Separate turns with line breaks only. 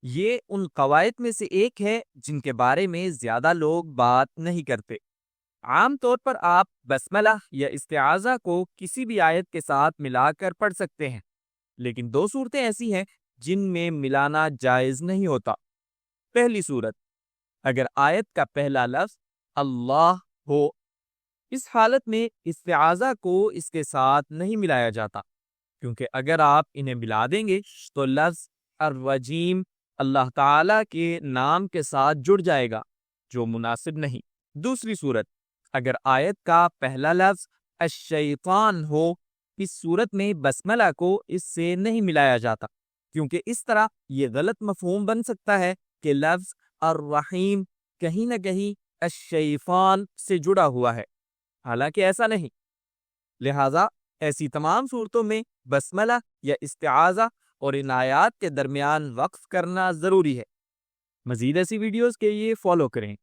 یہ ان قواعد میں سے ایک ہے جن کے بارے میں زیادہ لوگ بات نہیں کرتے۔ عام طور پر آپ بسملہ یا استعاذہ کو کسی بھی آیت کے ساتھ ملا کر پڑھ سکتے ہیں، لیکن دو صورتیں ایسی ہیں جن میں ملانا جائز نہیں ہوتا۔ پہلی صورت، اگر آیت کا پہلا لفظ اللہ ہو، اس حالت میں استعاذہ کو اس کے ساتھ نہیں ملایا جاتا، کیونکہ اگر آپ انہیں ملا دیں گے تو لفظ الرجیم اللہ تعالی کے نام کے ساتھ جڑ جائے گا، جو مناسب نہیں۔ دوسری صورت، اگر آیت کا پہلا لفظ الشیطان ہو، اس صورت میں بسملہ کو اس سے نہیں ملایا جاتا، کیونکہ اس طرح یہ غلط مفہوم بن سکتا ہے کہ لفظ الرحیم کہیں نہ کہیں الشیطان سے جڑا ہوا ہے، حالانکہ ایسا نہیں۔ لہذا ایسی تمام صورتوں میں بسملہ یا استعاذہ اور ان آیات کے درمیان وقف کرنا ضروری ہے۔ مزید ایسی ویڈیوز کے لیے فالو کریں۔